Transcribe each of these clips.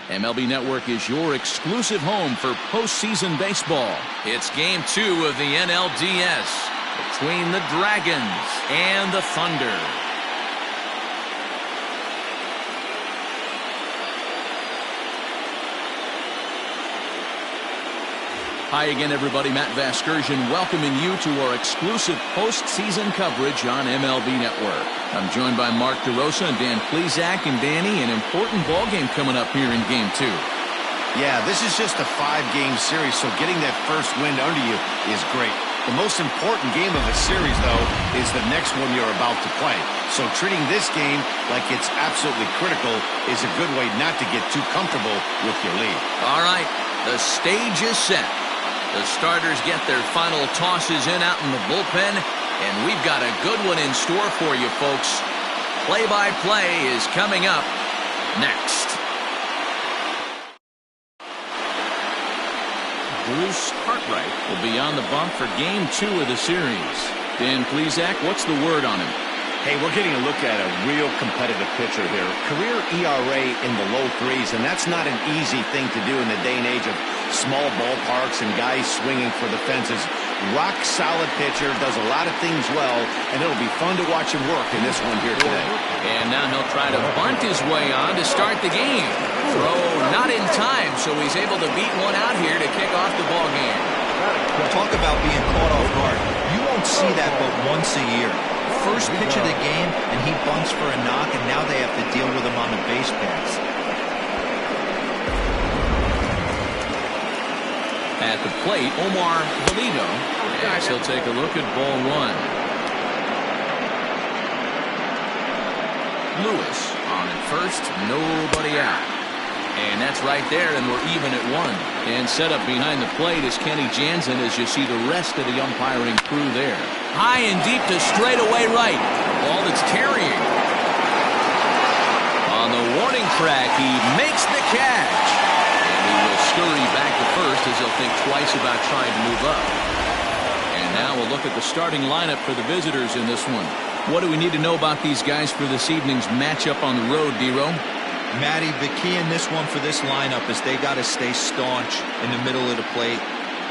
MLB Network is your exclusive home for postseason baseball. It's Game 2 of the NLDS between the Dragons and the Thunder. Hi again, everybody. Matt Vasgersian welcoming you to our exclusive postseason coverage on MLB Network. I'm joined by Mark DeRosa and Dan Plesac. And Danny, an important ball game coming up here in Game 2. Yeah, this is just a 5-game series, so getting that first win under you is great. The most important game of the series, though, is the next one you're about to play. So treating this game like it's absolutely critical is a good way not to get too comfortable with your lead. All right, the stage is set. The starters get their final tosses in out in the bullpen, and we've got a good one in store for you, folks. Play-by-play is coming up next. Bruce Cartwright will be on the bump for Game 2 of the series. Dan Plesac, what's the word on him? Hey, we're getting a look at a real competitive pitcher here. Career ERA in the low 3s, and that's not an easy thing to do in the day and age of small ballparks and guys swinging for the fences. Rock-solid pitcher, does a lot of things well, and it'll be fun to watch him work in this one here today. And now he'll try to bunt his way on to start the game. Throw not in time, so he's able to beat one out here to kick off the ball game. Talk about being caught off guard. You won't see that but once a year. First pitch of the game, and he bunts for a knock, and now they have to deal with him on the base pass. At the plate, Omar Valido, as he'll take a look at ball 1. Lewis on at first, nobody out. And that's right there, and we're even at 1. And set up behind the plate is Kenny Jansen as you see the rest of the umpiring crew there. High and deep to straightaway right. Ball that's carrying. On the warning track, he makes the catch. And he will scurry back to first as he'll think twice about trying to move up. And now we'll look at the starting lineup for the visitors in this one. What do we need to know about these guys for this evening's matchup on the road, D-Row? Matty, the key in this one for this lineup is they got to stay staunch in the middle of the plate.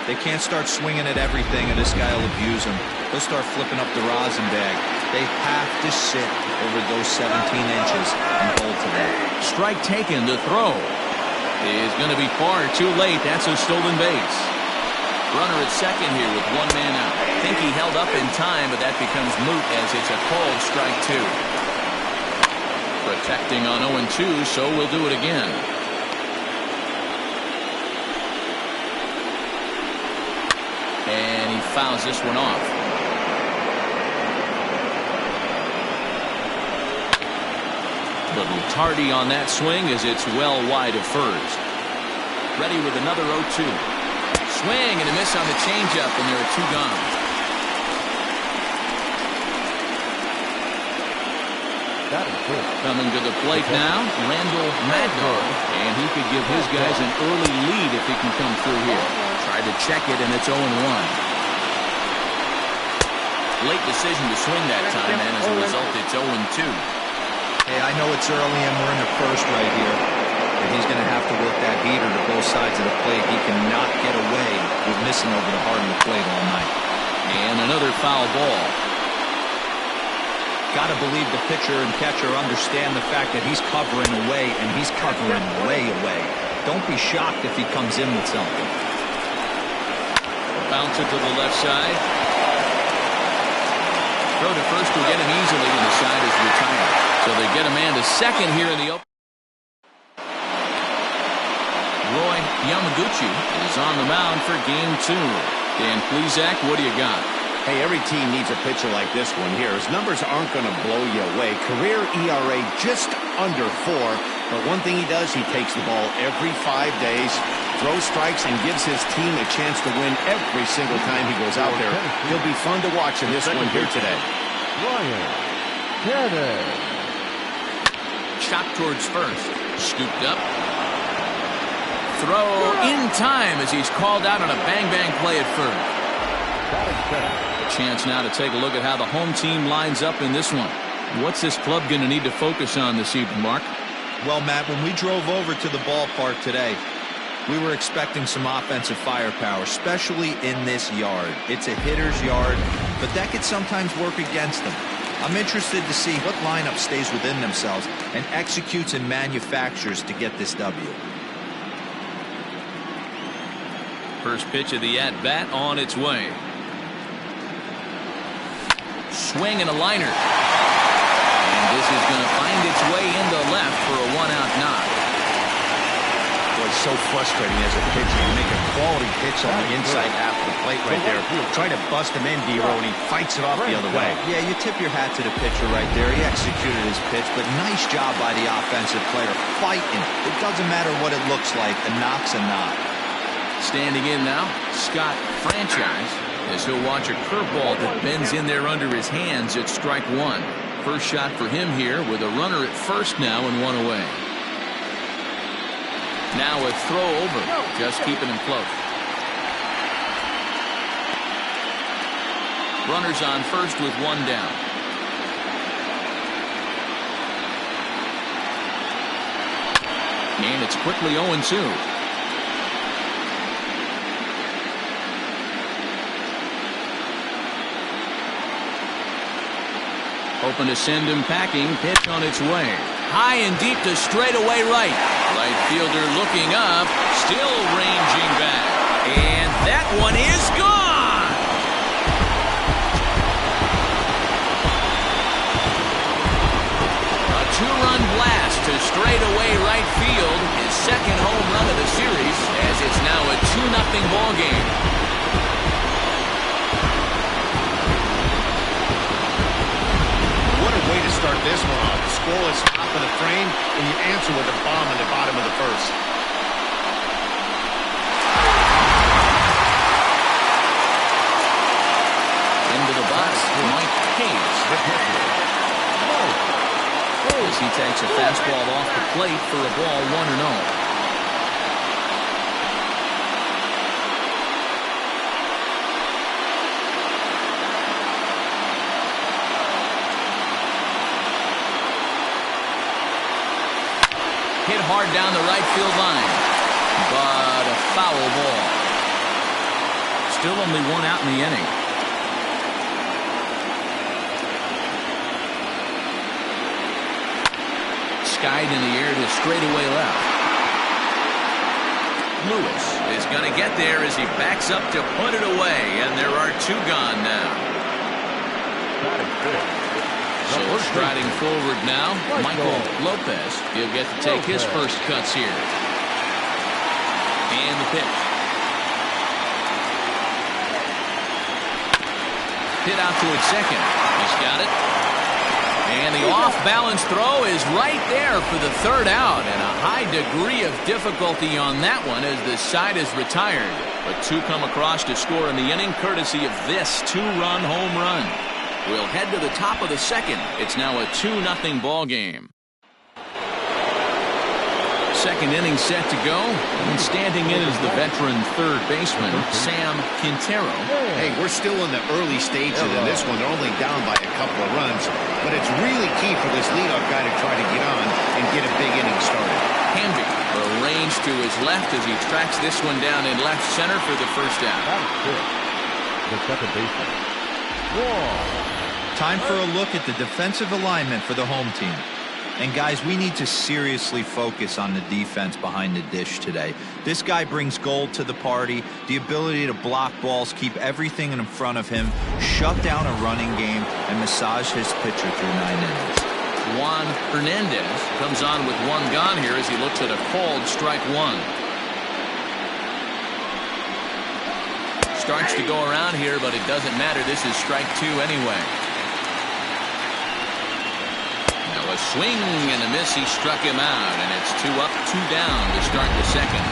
They can't start swinging at everything, and this guy will abuse them. They'll start flipping up the rosin bag. They have to sit over those 17 inches and hold to that. Strike taken. The throw is going to be far too late. That's a stolen base. Runner at second here with one man out. I think he held up in time, but that becomes moot as it's a called strike 2. Protecting on 0-2, so we'll do it again. And he fouls this one off. Little tardy on that swing as it's well wide of first. Ready with another 0-2. Swing and a miss on the changeup, and there are 2 gone. Coming to the plate now, Randall Magno, and he could give his guys an early lead if he can come through here. Tried to check it, and it's 0-1. Late decision to swing that time, and as a result, it's 0-2. Hey, I know it's early, and we're in the first right here, but he's going to have to work that heater to both sides of the plate. He cannot get away with missing over the heart of the plate all night. And another foul ball. Got to believe the pitcher and catcher understand the fact that he's covering away, and he's covering way away. Don't be shocked if he comes in with something. Bounce it to the left side. Throw to first will get him easily, and the side is retired. So they get a man to second here in the open. Roy Yamaguchi is on the mound for Game 2. Dan Plesac, what do you got? Hey, every team needs a pitcher like this one here. His numbers aren't going to blow you away. Career ERA just under 4. But one thing he does, he takes the ball every 5 days, throws strikes, and gives his team a chance to win every single time he goes out there. He'll be fun to watch in this one here today. Shot towards first. Scooped up. Throw in time as he's called out on a bang-bang play at first. A chance now to take a look at how the home team lines up in this one. What's this club going to need to focus on this evening, Mark? Well, Matt, when we drove over to the ballpark today, we were expecting some offensive firepower, especially in this yard. It's a hitter's yard, but that could sometimes work against them. I'm interested to see what lineup stays within themselves and executes and manufactures to get this W. First pitch of the at-bat on its way. Swing and a liner. And this is going to find its way into left for a one-out knock. Boy, it's so frustrating as a pitcher. You make a quality pitch on the inside half of the plate right there. Try to bust him in, D-Row, and he fights it off the other way. Yeah, you tip your hat to the pitcher right there. He executed his pitch, but nice job by the offensive player fighting. It doesn't matter what it looks like. A knock's a knock. Standing in now, Scott Franchise, as he'll watch a curveball that bends in there under his hands at strike one. First shot for him here with a runner at first now and one away. Now a throw over, just keeping him close. Runners on first with one down. And it's quickly 0-2. Open to send him packing. Pitch on its way. High and deep to straightaway right. Right fielder looking up. Still ranging back. And that one is gone. A two-run blast to straightaway right field. His second home run of the series, as it's now a 2-0 ball game. Way to start this one off. Scoreless top of the frame, and you answer with a bomb in the bottom of the first. Into the box, Mike Hayes. As he takes a fastball off the plate for a ball 1-0. Hit hard down the right field line, but a foul ball. Still only one out in the inning. Skied in the air to straightaway left. Lewis is going to get there as he backs up to put it away, and there are two gone now. So striding forward now, Michael Lopez. He'll get to take his first cuts here. And the pitch. Hit out towards second. He's got it. And the off-balance throw is right there for the third out. And a high degree of difficulty on that one as the side is retired. But two come across to score in the inning courtesy of this two-run home run. We'll head to the top of the second. It's now a 2-0 ball game. Second inning set to go. And standing in is the veteran third baseman, Sam Quintero. Hey, we're still in the early stages in this one. They're only down by a couple of runs. But it's really key for this leadoff guy to try to get on and get a big inning started. Hamby arranged to his left as he tracks this one down in left center for the first out. The second baseman. Time for a look at the defensive alignment for the home team. And guys, we need to seriously focus on the defense behind the dish today. This guy brings gold to the party, the ability to block balls, keep everything in front of him, shut down a running game, and massage his pitcher through 9 innings. Juan Hernandez comes on with one gone here as he looks at a called strike one. Starts to go around here, but it doesn't matter. This is strike two anyway. Now a swing and a miss. He struck him out, and it's 2 up, 2 down to start the second.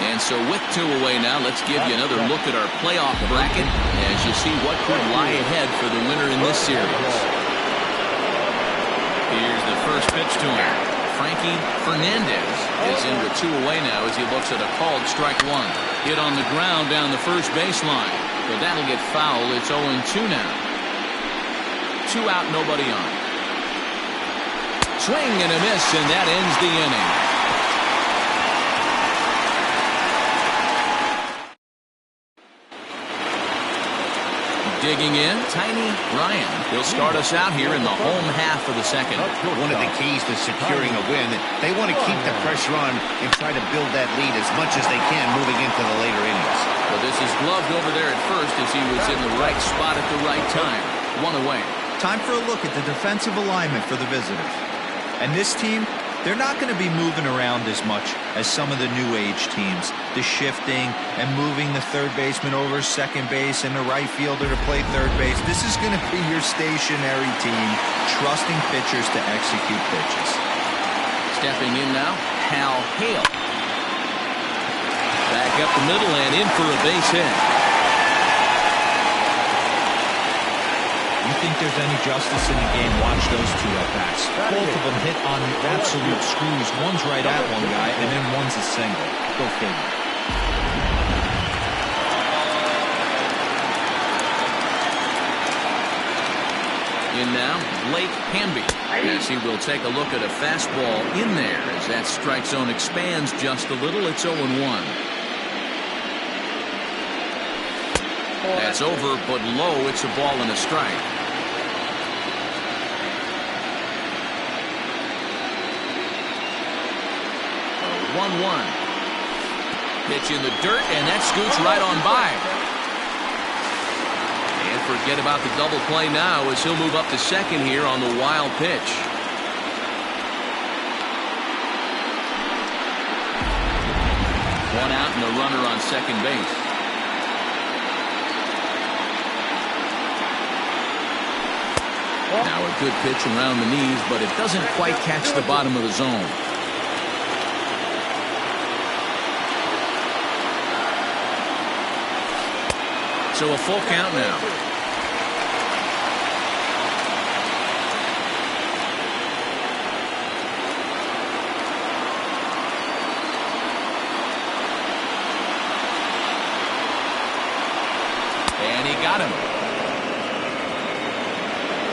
And so with 2 away now, let's give you another look at our playoff bracket as you see what could lie ahead for the winner in this series. Here's the first pitch to him. Frankie Fernandez is in with 2 away now as he looks at a called strike one. Hit on the ground down the first baseline. But that'll get foul. It's 0-2 now. 2 out, nobody on. Swing and a miss, and that ends the inning. Digging in, Tiny Ryan. He'll start us out here in the home half of the second. One of the keys to securing a win, they want to keep the pressure on and try to build that lead as much as they can moving into the later innings. Well, this is gloved over there at first as he was in the right spot at the right time. One away. Time for a look at the defensive alignment for the visitors. And this team, they're not going to be moving around as much as some of the new age teams. The shifting and moving the third baseman over second base and the right fielder to play third base. This is going to be your stationary team, trusting pitchers to execute pitches. Stepping in now, Hal Hale. Back up the middle and in for a base hit. You think there's any justice in the game, watch those two at-bats. Both of them hit on absolute screws. One's right at one guy, and then one's a single. Go figure. In now, Blake Hamby. As he will take a look at a fastball in there as that strike zone expands just a little. It's 0-1. That's over, but low. It's a ball and a strike. 1-1. Pitch in the dirt, and that scoots right on by. And forget about the double play now as he'll move up to second here on the wild pitch. One out and a runner on second base. Now a good pitch around the knees, but it doesn't quite catch the bottom of the zone. So a full count now. And he got him.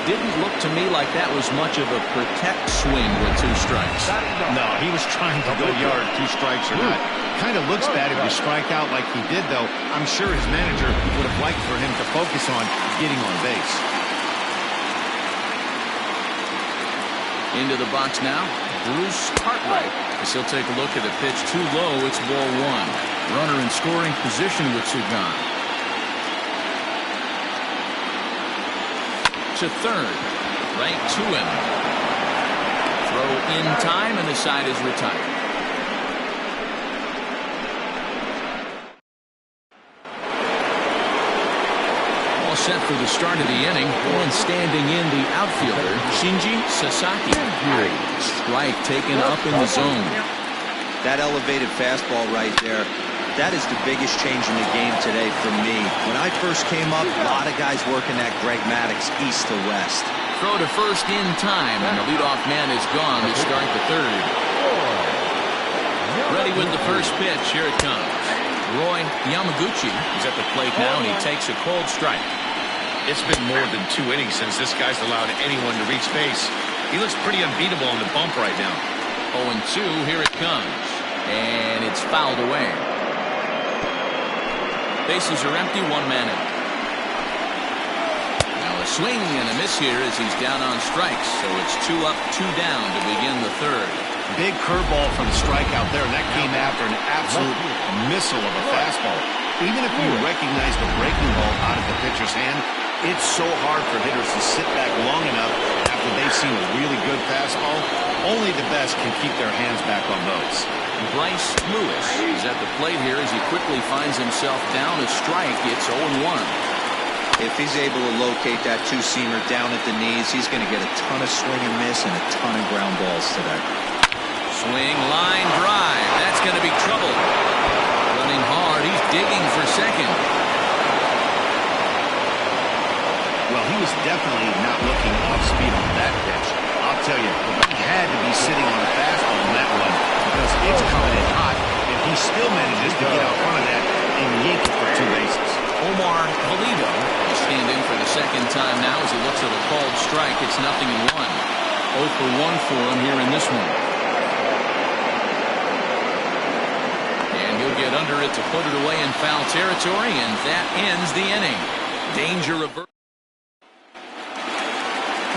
Didn't look to me like that was much of a protect swing with 2 strikes. No, he was trying to go yard, 2 strikes or not. Kind of looks bad if you strike out like he did, though. I'm sure his manager would have liked for him to focus on getting on base. Into the box now, Bruce Cartwright. As he'll take a look at a pitch too low, it's ball 1. Runner in scoring position with 2 gone. To third, right to him. Throw in time, and the side is retired. All set for the start of the inning. One standing in, the outfielder, Shinji Sasaki. Strike taken up in the zone. That elevated fastball right there, that is the biggest change in the game today for me. When I first came up, a lot of guys working that Greg Maddux east to west. Throw to first in time, and the leadoff man is gone to start the third. Ready with the first pitch. Here it comes. Roy Yamaguchi is at the plate now, and he takes a cold strike. It's been more than 2 innings since this guy's allowed anyone to reach base. He looks pretty unbeatable on the bump right now. 0-2, here it comes. And it's fouled away. Bases are empty, 1 man out. Now a swing and a miss here as he's down on strikes. So it's 2 up, 2 down to begin the third. Big curveball from the strikeout there, and that came after an absolute missile of a fastball. Even if you recognize the breaking ball out of the pitcher's hand, it's so hard for hitters to sit back long enough after they've seen a really good fastball. Only the best can keep their hands back on those. Bryce Lewis is at the plate here as he quickly finds himself down a strike. It's 0-1. If he's able to locate that 2-seamer down at the knees, he's going to get a ton of swing and miss and a ton of ground balls today. Swing, line, drive. That's going to be trouble. Running hard. He's digging for second. Well, he was definitely not looking off speed on that pitch. I'll tell you, he had to be sitting on a fastball on that one because it's coming in hot, and he still manages to get out front of that and yank it for 2 bases. Omar Valido will stand in for the second time now as he looks at a called strike. It's 0-1. 0 for 1 for him here in this one. And he'll get under it to put it away in foul territory, and that ends the inning. Danger averted.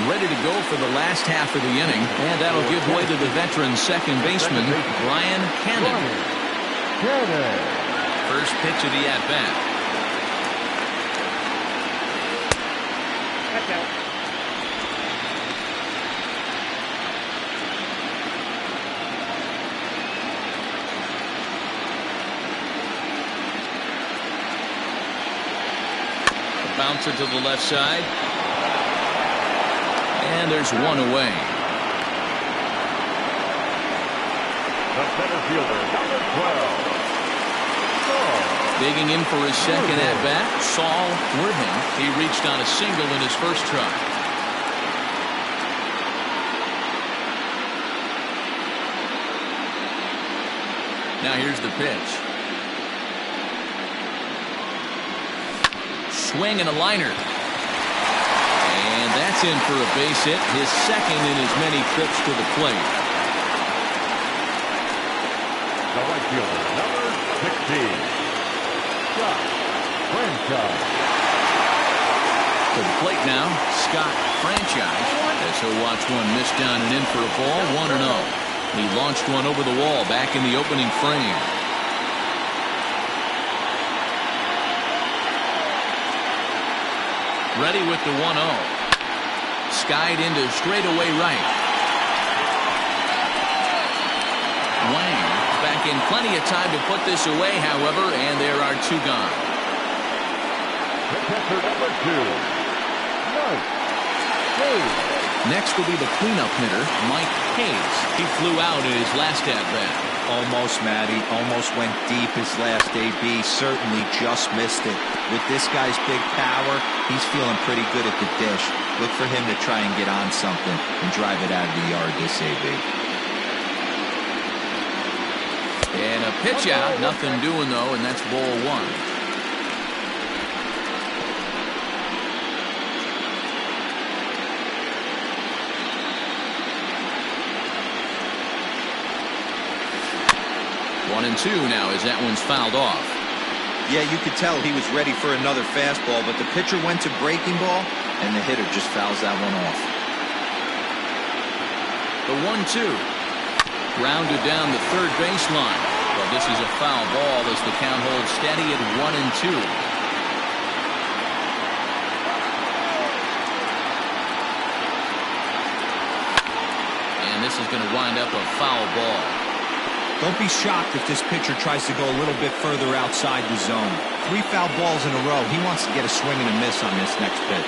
Ready to go for the last half of the inning, and that'll give way to the veteran second baseman, Brian Cannon. First pitch of the at-bat. Bouncer to the left side. And there's one away. The center fielder, number 12. Digging in for his second at-bat, Saul Worthing. He reached on a single in his first try. Now here's the pitch. Swing and a liner. And that's in for a base hit, his second in as many trips to the plate. The right fielder, number 16. Scott Franchise. To the plate now, Scott Franchise. As he'll watch one miss down and in for a ball, 1-0. He launched one over the wall back in the opening frame. Ready with the 1-0. Skied into straightaway right. Wang back in plenty of time to put this away, however, and there are two gone. The catcher, number 2. Next will be the cleanup hitter, Mike Hayes. He flew out in his last at-bat. Almost, Matty. Almost went deep his last AB. Certainly just missed it. With this guy's big power, he's feeling pretty good at the dish. Look for him to try and get on something and drive it out of the yard this AB. And a pitch out. Nothing doing, though, and that's ball 1. One and two now as that one's fouled off. Yeah, you could tell he was ready for another fastball, but the pitcher went to breaking ball, and the hitter just fouls that one off. The 1-2. Grounded down the third baseline. Well, this is a foul ball as the count holds steady at 1-2. And this is going to wind up a foul ball. Don't be shocked if this pitcher tries to go a little bit further outside the zone. 3 foul balls in a row. He wants to get a swing and a miss on this next pitch.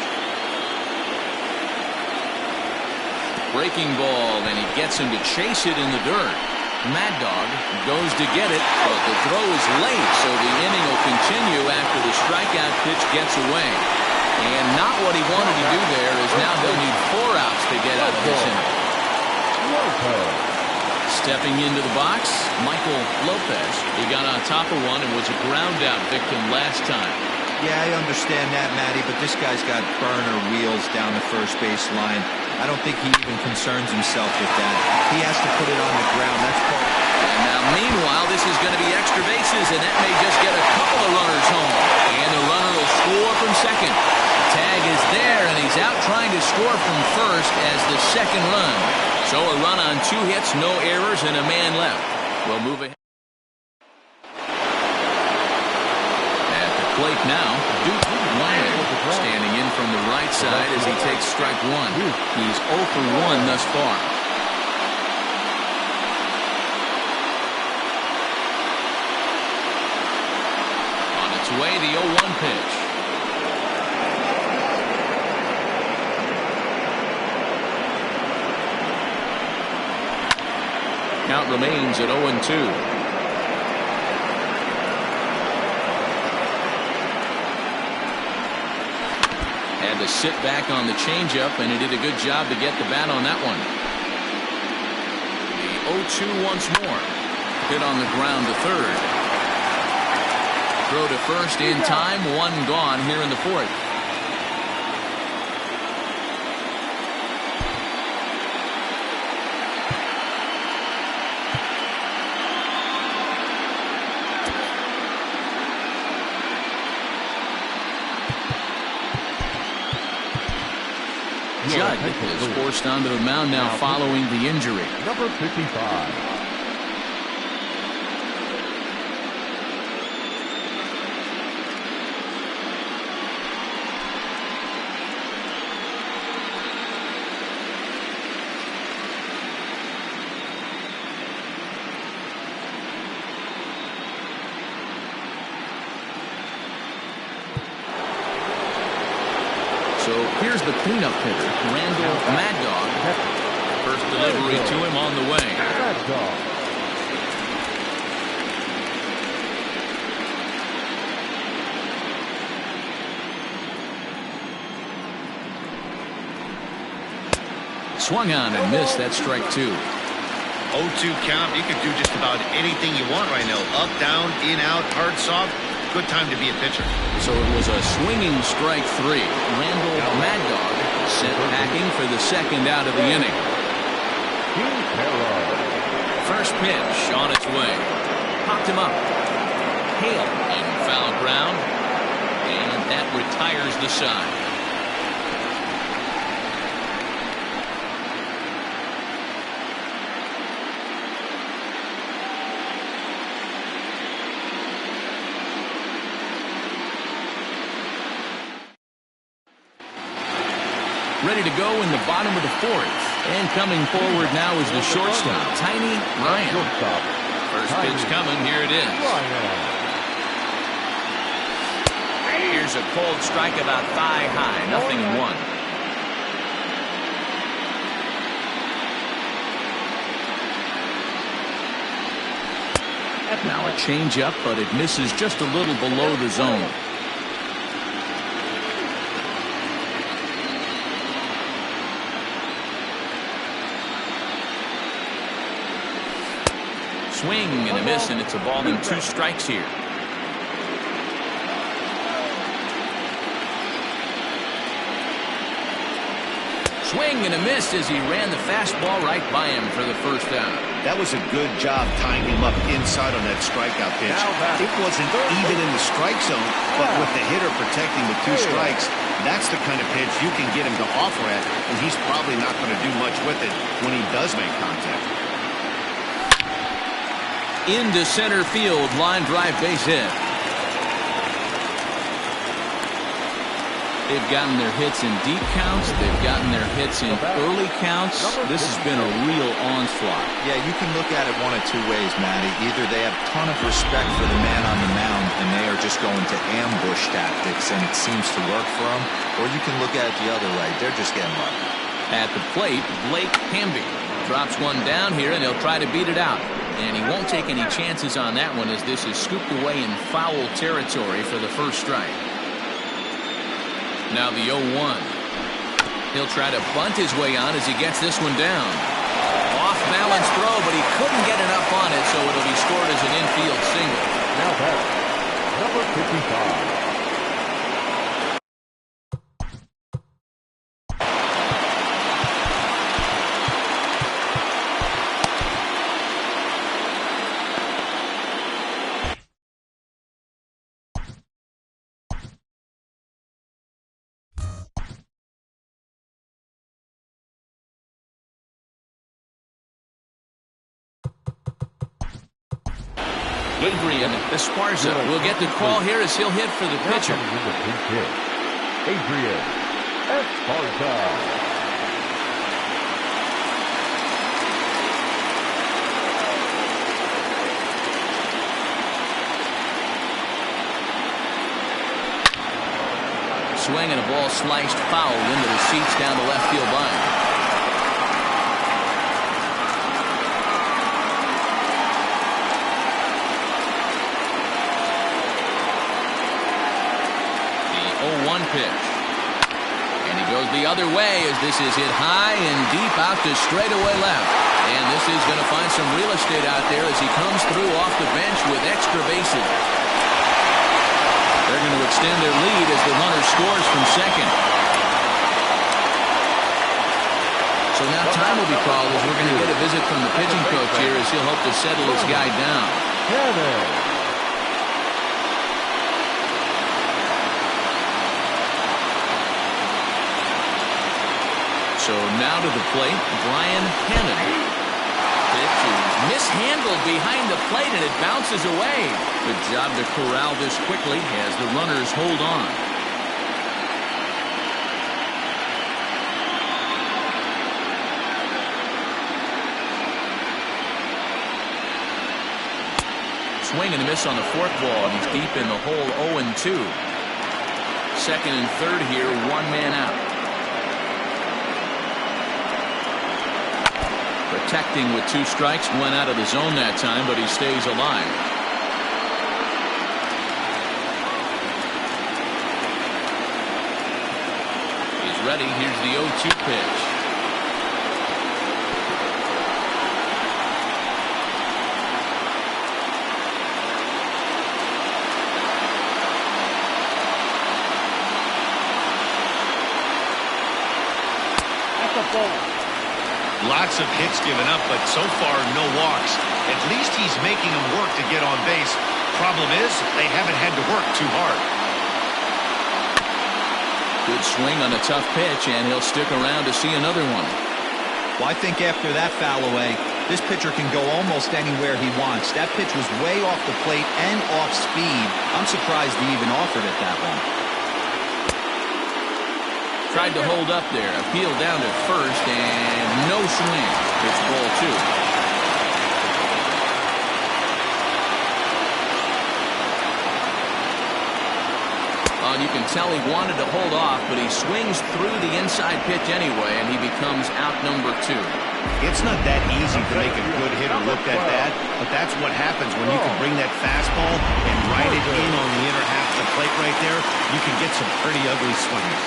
Breaking ball, and he gets him to chase it in the dirt. Mad Dog goes to get it, but the throw is late, so the inning will continue after the strikeout pitch gets away. And not what he wanted to do there, as now he'll need 4 outs to get out of this inning. Stepping into the box, Michael Lopez. He got on top of one and was a ground-out victim last time. Yeah, I understand that, Matty, but this guy's got burner wheels down the first base line. I don't think he even concerns himself with that. He has to put it on the ground. That's part. And now, meanwhile, this is going to be extra bases, and that may just get a couple of runners home. And the runner will score from second. Tag is there, and he's out trying to score from first as the second run. So a run on 2 hits, no errors, and a man left. We'll move ahead. At the plate now, Duke Wang standing in from the right side as he takes strike 1. He's 0 for 1 thus far. On its way, the 0-1 pitch. Count remains at 0-2. Had to sit back on the changeup, and he did a good job to get the bat on that one. The 0-2 once more. Hit on the ground to third. Throw to first in time. 1 gone here in the 4th. Judd is forced onto the mound now following the injury. Number 55. So here's the cleanup hitter, Randall Mad Dog. First delivery to him on the way. Mad Dog. Swung on and missed. That strike 2. 0-2 count. You can do just about anything you want right now. Up, down, in, out, hard, soft. Good time to be a pitcher. So it was a swinging strike 3. Randall Mad Dog sent packing for the second out of the inning. First pitch on its way. Popped him up. Hale in foul ground. And that retires the side. Ready to go in the bottom of the 4th. And coming forward now is the shortstop, Tiny Ryan. First pitch coming. Here it is. Here's a cold strike about thigh high. 0-1. Now a changeup, but it misses just a little below the zone. Swing and a miss, and it's a ball and 2 strikes here. Swing and a miss as he ran the fastball right by him for the first out. That was a good job tying him up inside on that strikeout pitch. It wasn't even in the strike zone, but with the hitter protecting the 2 strikes, that's the kind of pitch you can get him to offer at, and he's probably not going to do much with it when he does make contact. Into center field, line drive, base hit. They've gotten their hits in deep counts. They've gotten their hits in early counts. This has been a real onslaught. Yeah, you can look at it one of 2 ways, Matty. Either they have a ton of respect for the man on the mound and they are just going to ambush tactics and it seems to work for them, or you can look at it the other way. They're just getting lucky. At the plate, Blake Hamby drops one down here and he'll try to beat it out. And he won't take any chances on that one as this is scooped away in foul territory for the first strike. Now the 0-1. He'll try to bunt his way on as he gets this one down. Off balance throw, but he couldn't get enough on it, so it'll be scored as an infield single. Now back, number 55. Adrian Esparza will get the call here as he'll hit for the pitcher. Adrian Esparza. Swing and a ball sliced foul into the seats down the left field line. Pitch. And he goes the other way as this is hit high and deep out to straightaway left. And this is going to find some real estate out there as he comes through off the bench with extra bases. They're going to extend their lead as the runner scores from second. So now time will be called as we're going to get a visit from the pitching coach here as he'll hope to settle his guy down. Now to the plate, Brian Hannon. Pitch is mishandled behind the plate, and it bounces away. Good job to corral this quickly as the runners hold on. Swing and a miss on the fourth ball, and he's deep in the hole 0-2. Second and third here, one man out. Protecting with 2 strikes, went out of the zone that time, but he stays alive. He's ready. Here's the 0-2 pitch. Lots of hits given up, but so far no walks. At least he's making them work to get on base. Problem is, they haven't had to work too hard. Good swing on a tough pitch, and he'll stick around to see another one. Well, I think after that foul away, this pitcher can go almost anywhere he wants. That pitch was way off the plate and off speed. I'm surprised he even offered it that one. Tried to hold up there. Appeal down to first, and no swing. It's ball 2. You can tell he wanted to hold off, but he swings through the inside pitch anyway, and he becomes out number 2. It's not that easy to make a good hitter look at that, but that's what happens when you can bring that fastball and ride it in on the inner half of the plate right there. You can get some pretty ugly swings.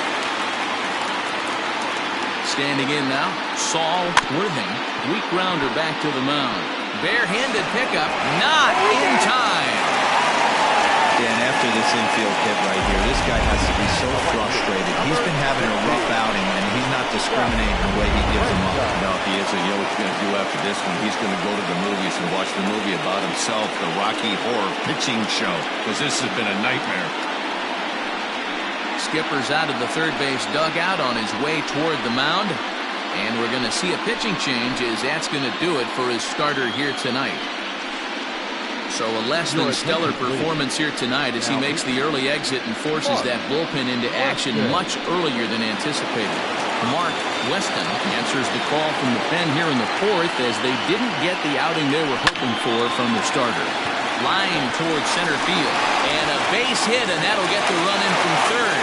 Standing in now, Saul Worthing. Weak grounder back to the mound. Barehanded pickup, not in time. Yeah, and after this infield hit right here, this guy has to be so frustrated. He's been having a rough outing, and he's not discriminating the way he gives them up. No, he isn't. You know what he's going to do after this one? He's going to go to the movies and watch the movie about himself, the Rocky Horror Pitching Show, because this has been a nightmare. Skipper's out of the third base dugout on his way toward the mound. And we're going to see a pitching change as that's going to do it for his starter here tonight. So a less than stellar performance here tonight as he makes the early exit and forces that bullpen into action much earlier than anticipated. Mark Weston answers the call from the pen here in the fourth as they didn't get the outing they were hoping for from the starter. Line towards center field, and a base hit, and that'll get the run in from third.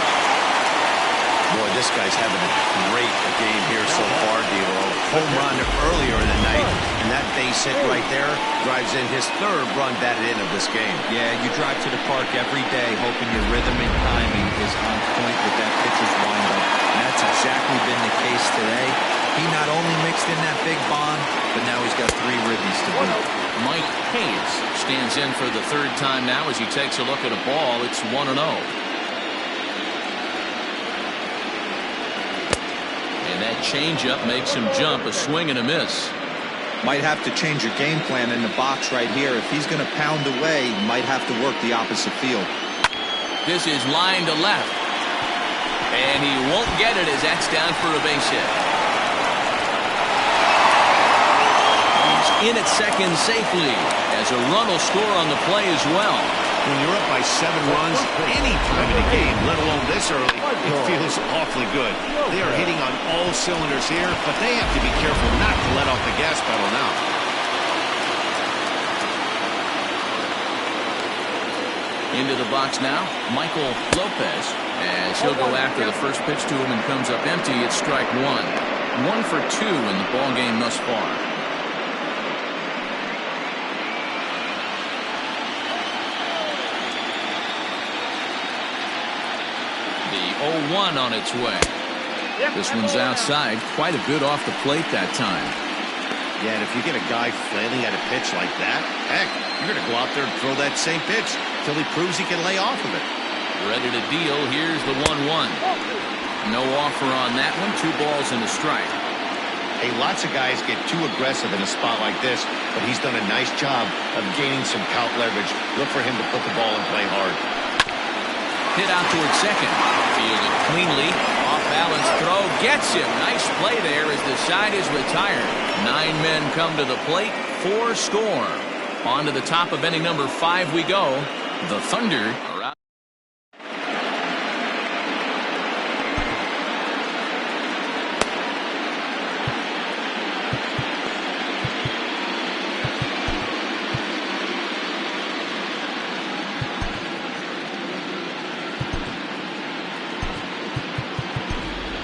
Boy, this guy's having a great game here so far, D'Lo. Home run earlier in the night, and that base hit right there drives in his third run batted in of this game. Yeah, you drive to the park every day hoping your rhythm and timing is on point with that pitcher's windup, and that's exactly been the case today. He not only mixed in that big bomb, but now he's got 3 ribbies to boot. Mike Hayes stands in for the third time now as he takes a look at a ball. It's 1-0. And that changeup makes him jump, a swing and a miss. Might have to change your game plan in the box right here. If he's going to pound away, you might have to work the opposite field. This is line to left. And he won't get it as that's down for a base hit. In at second safely as a run will score on the play as well. When you're up by 7 runs any time in a game, let alone this early, it feels awfully good. They are hitting on all cylinders here, but they have to be careful not to let off the gas pedal now. Into the box now, Michael Lopez, as he'll go after the first pitch to him and comes up empty. It's strike 1. 1 for 2 in the ball game thus far. The 0-1 on its way. This one's outside. Quite a bit off the plate that time. Yeah, and if you get a guy flailing at a pitch like that, heck, you're going to go out there and throw that same pitch till he proves he can lay off of it. Ready to deal. Here's the 1-1. No offer on that one. 2 balls and a strike. Hey, lots of guys get too aggressive in a spot like this, but he's done a nice job of gaining some count leverage. Look for him to put the ball and play hard. Hit out towards second. Fielded cleanly. Off-balance throw gets him. Nice play there as the side is retired. 9 men come to the plate, 4 score. On to the top of inning number 5 we go. The Thunder are out.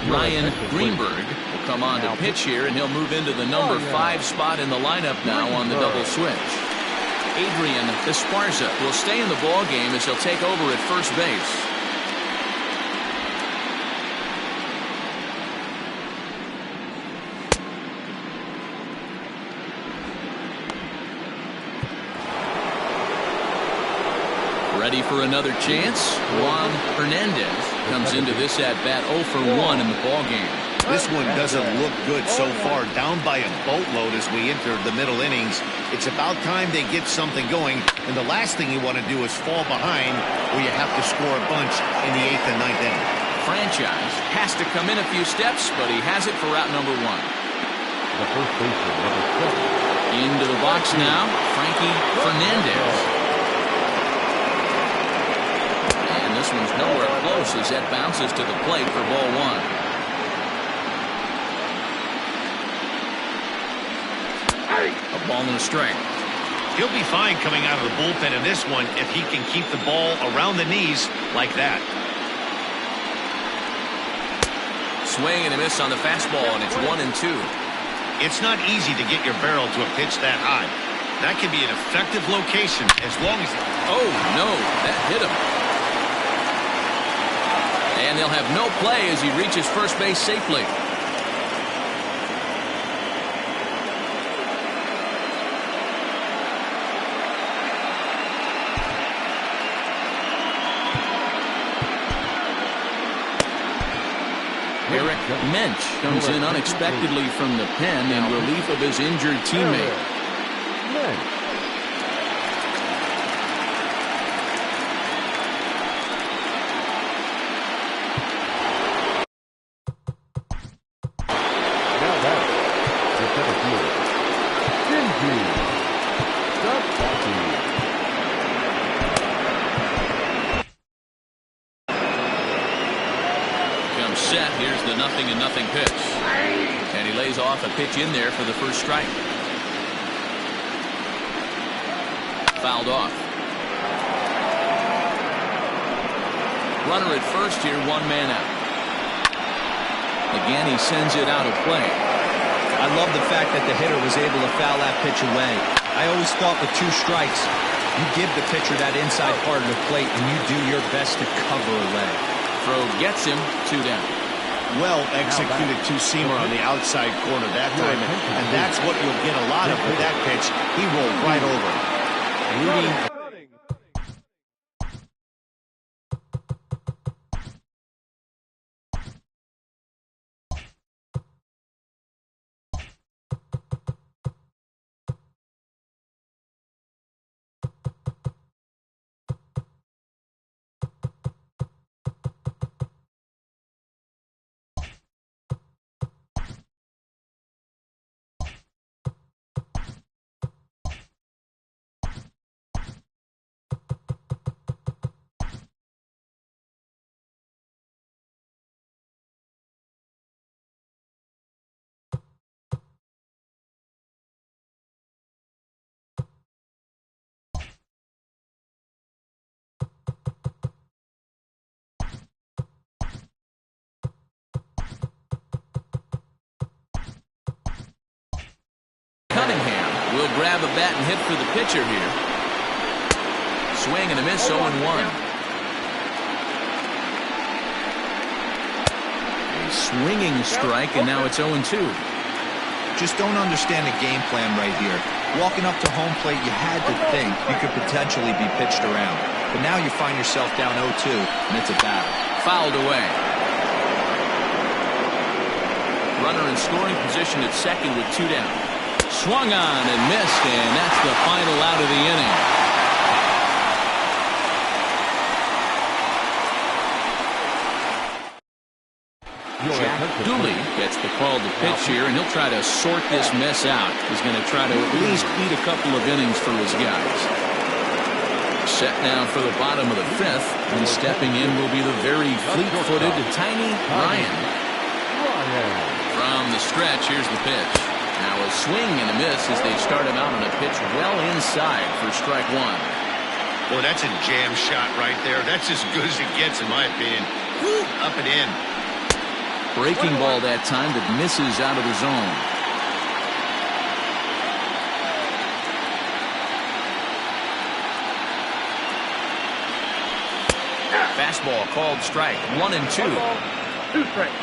Ryan Greenberg will come on to pitch here, and he'll move into the number 5 spot in the lineup now on the double switch. Adrian Esparza will stay in the ball game as he'll take over at first base. Ready for another chance? Juan Hernandez comes into this at-bat 0 for 1 in the ball game. This one doesn't look good so far. Down by a boatload as we enter the middle innings. It's about time they get something going. And the last thing you want to do is fall behind where you have to score a bunch in the 8th and 9th inning. Franchise has to come in a few steps, but he has it for route number 1. The first baseman, number 7. Into the box now, Frankie Fernandez. And this one's nowhere close as that bounces to the plate for ball 1. A ball and a strike. He'll be fine coming out of the bullpen in this one if he can keep the ball around the knees like that. Swing and a miss on the fastball, and it's 1-2. It's not easy to get your barrel to a pitch that high. That can be an effective location as long as... Oh, no, that hit him. And they'll have no play as he reaches first base safely. Eric Mensch comes in unexpectedly from the pen in relief of his injured teammate. Set. Here's the 0-0 pitch. And he lays off a pitch in there for the first strike. Fouled off. Runner at first here, 1 man out. Again, he sends it out of play. I love the fact that the hitter was able to foul that pitch away. I always thought with 2 strikes, you give the pitcher that inside part of the plate and you do your best to cover away. Throw gets him, 2 down. Well executed two-seamer on the outside corner that time, and that's what you'll get a lot of with that pitch. He rolled right over. Rudy. Will grab a bat and hit for the pitcher here. Swing and a miss, 0-1. A swinging strike, and now it's 0-2. Just don't understand the game plan right here. Walking up to home plate, you had to think you could potentially be pitched around. But now you find yourself down 0-2, and it's a battle. Fouled away. Runner in scoring position at second with 2 down. Swung on and missed, and that's the final out of the inning. Dooley gets the call to pitch here, and he'll try to sort this mess out. He's going to try to at least eat a couple of innings for his guys. Set now for the bottom of the fifth, and stepping in will be the very fleet-footed Tiny Ryan. From the stretch, here's the pitch. Now a swing and a miss as they start him out on a pitch well inside for strike one. Boy, that's a jam shot right there. That's as good as it gets, in my opinion. Woo, up and in. Breaking ball that time that misses out of the zone. Fastball called strike. 1-2. 2 strikes.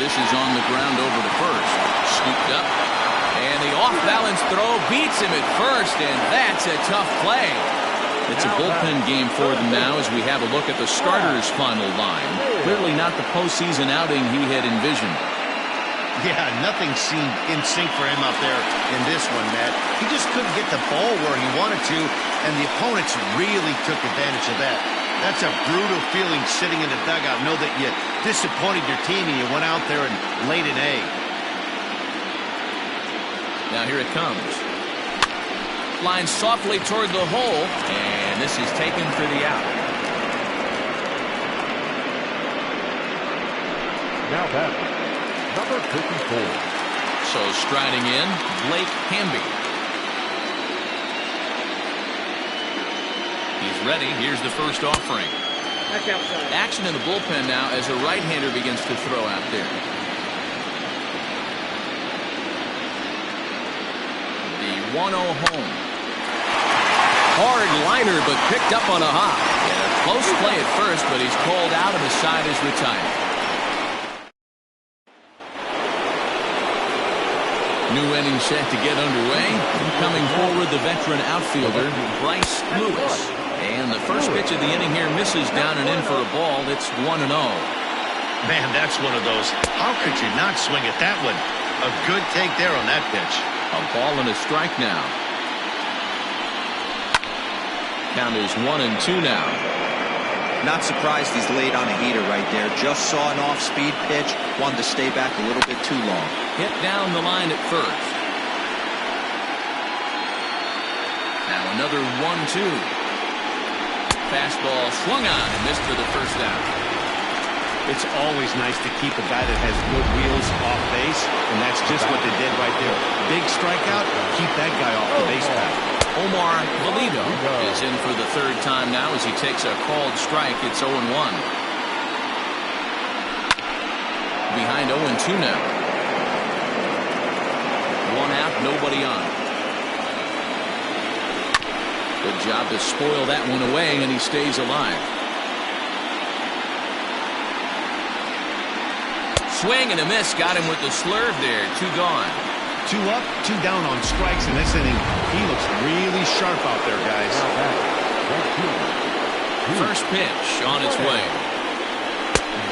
This is on the ground over to first. Scooped up. And the off-balance throw beats him at first, and that's a tough play. It's a bullpen game for them now as we have a look at the starters' final line. Clearly not the postseason outing he had envisioned. Yeah, nothing seemed in sync for him out there in this one, Matt. He just couldn't get the ball where he wanted to, and the opponents really took advantage of that. That's a brutal feeling sitting in the dugout. Know that you disappointed your team and you went out there and laid an egg. Now here it comes. Flying softly toward the hole, and this is taken for the out. Now batting, number 54. So striding in, Blake Hamby. He's ready. Here's the first offering. Action in the bullpen now as a right-hander begins to throw out there. The 1-0 home. Hard liner, but picked up on a hop. And a close play at first, but he's called out and the side is retired. New inning set to get underway. Coming forward, the veteran outfielder, Bryce Lewis. And the first pitch of the inning here misses down and in for a ball. It's 1-0. Man, that's one of those. How could you not swing at that one? A good take there on that pitch. A ball and a strike now. Count is 1-2 now. Not surprised he's laid on a heater right there. Just saw an off-speed pitch. Wanted to stay back a little bit too long. Hit down the line at first. Now another 1-2. Fastball swung on and missed for the first out. It's always nice to keep a guy that has good wheels off base, and that's just what they did right there. Big strikeout, keep that guy off the base path. Omar Valido is in for the third time now as he takes a called strike. It's 0-1. Behind 0-2 now. One out, nobody on. Good job to spoil that one away, and he stays alive. Swing and a miss. Got him with the slurve there. 2 gone. 2 up, 2 down on strikes in this inning. He looks really sharp out there, guys. First pitch on its way.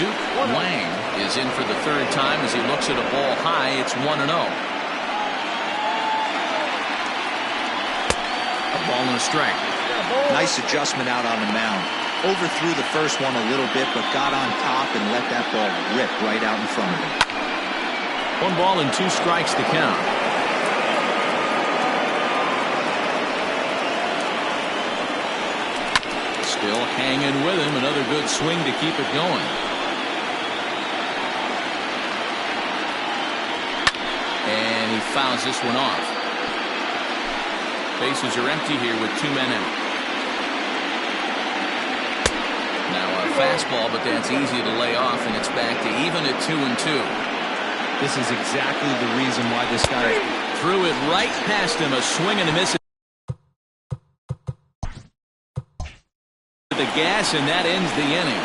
Duke Wang is in for the third time as he looks at a ball high. It's 1-0. A ball and a strike. Nice adjustment out on the mound. Overthrew the first one a little bit, but got on top and let that ball rip right out in front of him. 1 ball and 2 strikes to count. Still hanging with him. Another good swing to keep it going. And he fouls this one off. Bases are empty here with 2 men out. Now a fastball, but that's easy to lay off, and it's back to even at 2-2. This is exactly the reason why this guy threw it right past him. A swing and a miss. The gas, and that ends the inning.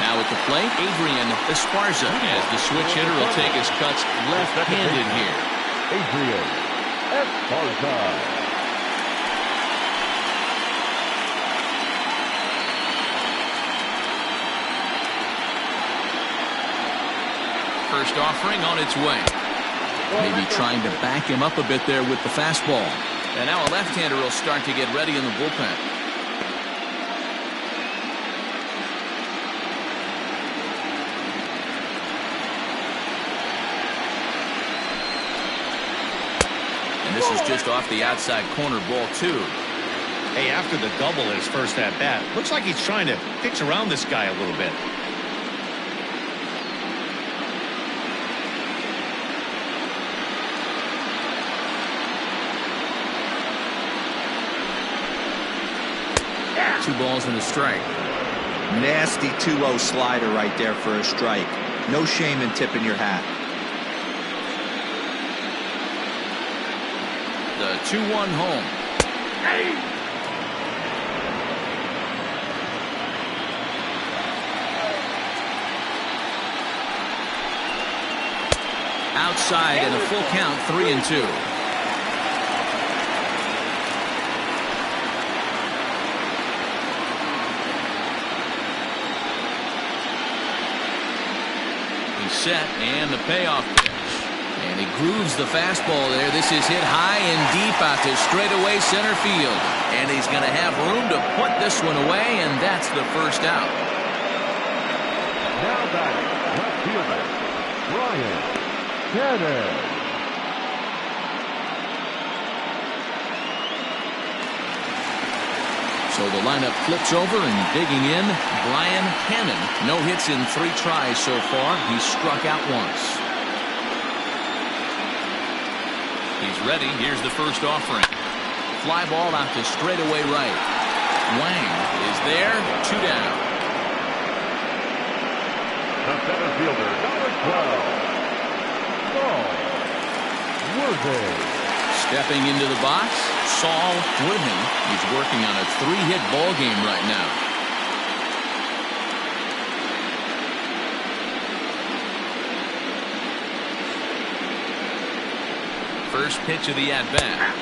Now at the plate, Adrian Esparza, as the switch hitter will take his cuts left-handed here. Adrian Esparza. first offering on its way. Maybe trying to back him up a bit there with the fastball. And now a left-hander will start to get ready in the bullpen. And this is just off the outside corner, ball 2. Hey, after the double in his first at-bat, looks like he's trying to pitch around this guy a little bit. Two balls and a strike. Nasty 2-0 slider right there for a strike. No shame in tipping your hat. The 2-1 home. Outside and a full count, 3-2. Set and the payoff pitch, and he grooves the fastball there. This is hit high and deep out to straightaway center field, and he's going to have room to put this one away, and that's the first out. Now batting, left fielder, Brian Cannon. So the lineup flips over, and digging in, Brian Cannon. No hits in 3 tries so far. He's struck out once. He's ready. Here's the first offering. Fly ball out to straightaway right. Wang is there. 2 down. The center fielder, number 12, Saul Worthy. Stepping into the box, Saul Worthy. He's working on a 3-hit ball game right now. First pitch of the at-bat.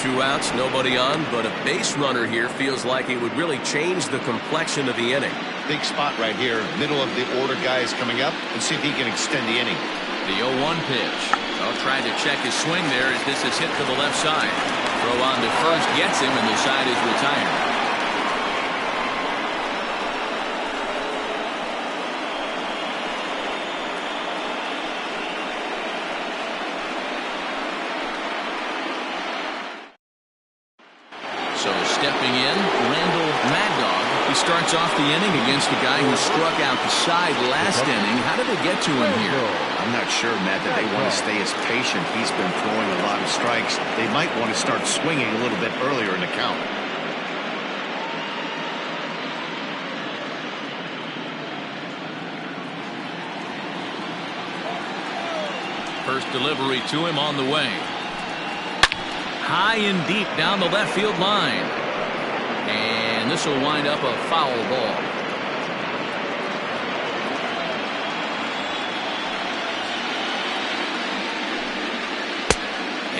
2 outs, nobody on, but a base runner here feels like it would really change the complexion of the inning. Big spot right here. Middle of the order guy is coming up, and see if he can extend the inning. The 0-1 pitch. Well, trying to check his swing there as this is hit to the left side. Throw on to first gets him, and the side is retired. So stepping in, Randall Mad Dog. He starts off the inning against a guy who struck out the side last inning. How did they get to him here? I'm not sure, Matt, that they want to stay as patient. He's been throwing a lot of strikes. They might want to start swinging a little bit earlier in the count. First delivery to him on the way. High and deep down the left field line. And this will wind up a foul ball.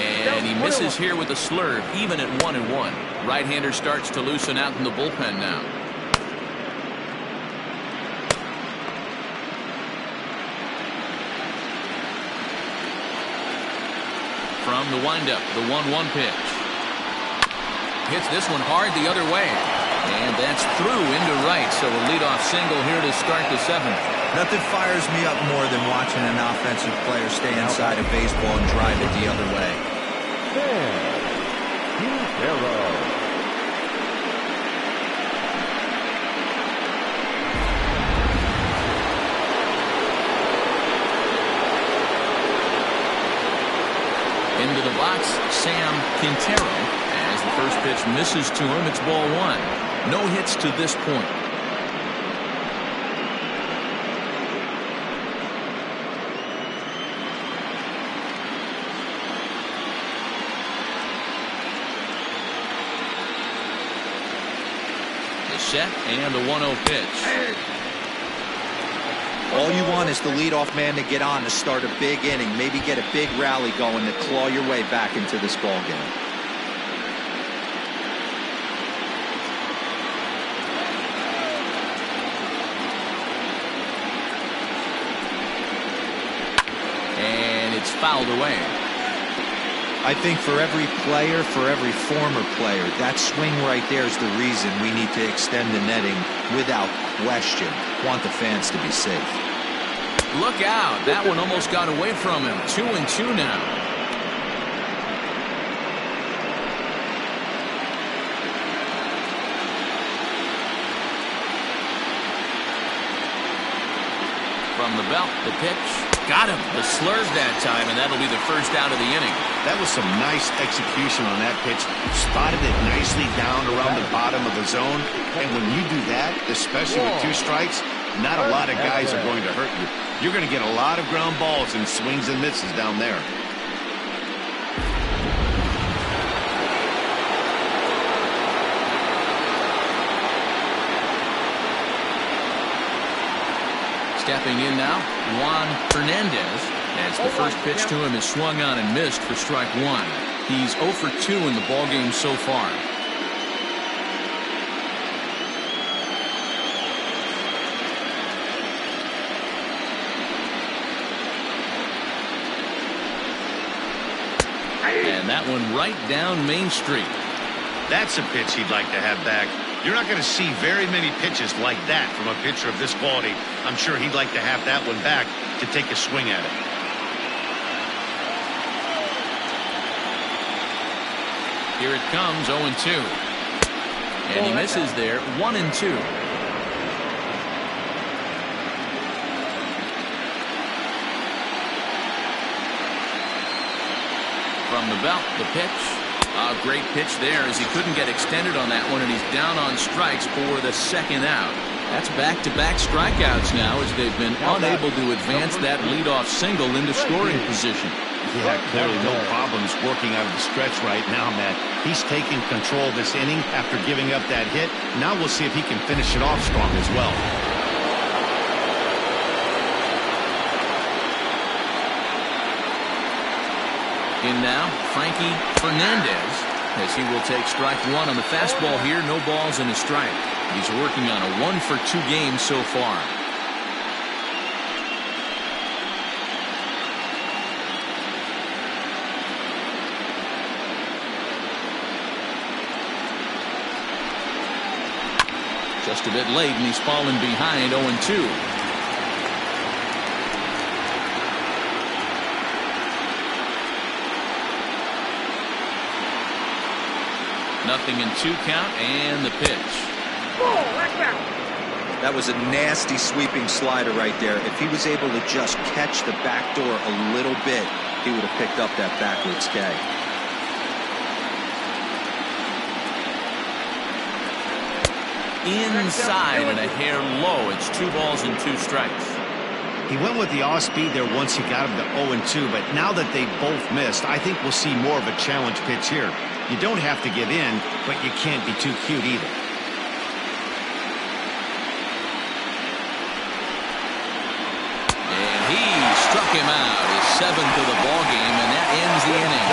And he misses here with a slurve, even at 1-1. Right-hander starts to loosen out in the bullpen now. From the windup, the 1-1 pitch. Hits this one hard the other way. And that's through into right. So a leadoff single here to start the 7th. Nothing fires me up more than watching an offensive player stay inside a baseball and drive it the other way. Into the box, Sam Quintero. As the first pitch misses to him, it's ball 1. No hits to this point. The set and the 1-0 pitch. All you want is the leadoff man to get on to start a big inning, maybe get a big rally going to claw your way back into this ball game. fouled away. I think for every player, for every former player, that swing right there is the reason we need to extend the netting without question. Want the fans to be safe. Look out. That one almost got away from him. 2-2 now. From the belt, the pitch. Got him. The slurve that time, and that'll be the first out of the inning. That was some nice execution on that pitch. Spotted it nicely down around the bottom of the zone. And when you do that, especially with 2 strikes, not a lot of guys are going to hurt you. You're going to get a lot of ground balls and swings and misses down there. Stepping in now, Juan Fernandez, as the first pitch to him is swung on and missed for strike 1. He's 0 for 2 in the ballgame so far. And that one right down Main Street. That's a pitch he'd like to have back. You're not going to see very many pitches like that from a pitcher of this quality. I'm sure he'd like to have that one back to take a swing at it. Here it comes, 0-2. And he misses there, 1-2. From the belt, the pitch. A great pitch there as he couldn't get extended on that one, and he's down on strikes for the second out. That's back-to-back strikeouts now as they've been unable to advance that leadoff single into scoring position. Yeah, clearly no problems working out of the stretch right now, Matt. He's taking control of this inning after giving up that hit. Now we'll see if he can finish it off strong as well. In now, Frankie Fernandez, as he will take strike 1 on the fastball here. No balls and a strike. He's working on a 1 for 2 game so far. Just a bit late, and he's fallen behind 0-2. Nothing in 2 count, and the pitch. That was a nasty sweeping slider right there. If he was able to just catch the back door a little bit, he would have picked up that backwards K. Inside and a hair low. It's 2 balls and 2 strikes. He went with the off speed there once he got him to 0-2, but now that they both missed, I think we'll see more of a challenge pitch here. You don't have to give in, but you can't be too cute either. And he struck him out. His 7th of the ball game, and that ends the inning.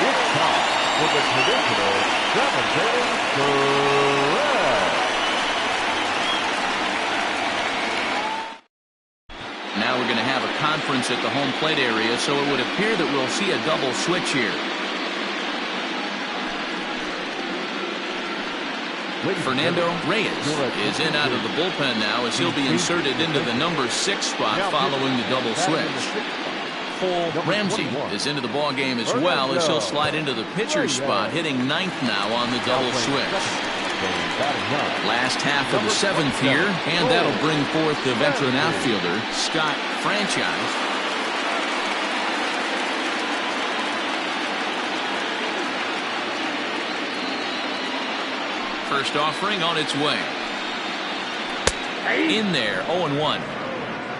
It's time for the traditional 7th correct. Now we're going to have a conference at the home plate area, so it would appear that we'll see a double switch here. Fernando Reyes is in out of the bullpen now as he'll be inserted into the number 6 spot following the double switch. Cole Ramsey is into the ball game as well as he'll slide into the pitcher's spot, hitting 9th now on the double switch. Last half of the 7th here, and that'll bring forth the veteran outfielder Scott Franchise. First offering on its way. In there, 0-1.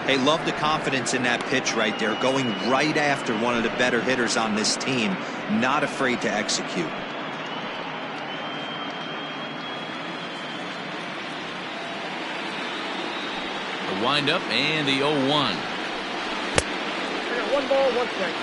Hey, love the confidence in that pitch right there, going right after one of the better hitters on this team, not afraid to execute. The windup and the 0-1. 1 ball, 1 strike.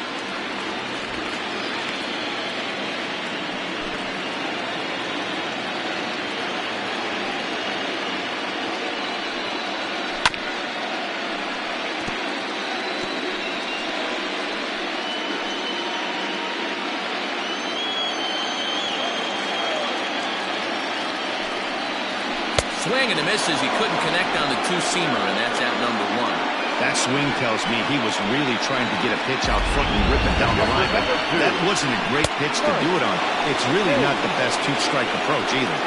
Swing and a miss as he couldn't connect on the two-seamer, and that's at number 1. That swing tells me he was really trying to get a pitch out front and rip it down the line, but that wasn't a great pitch to do it on. It's really not the best two-strike approach either.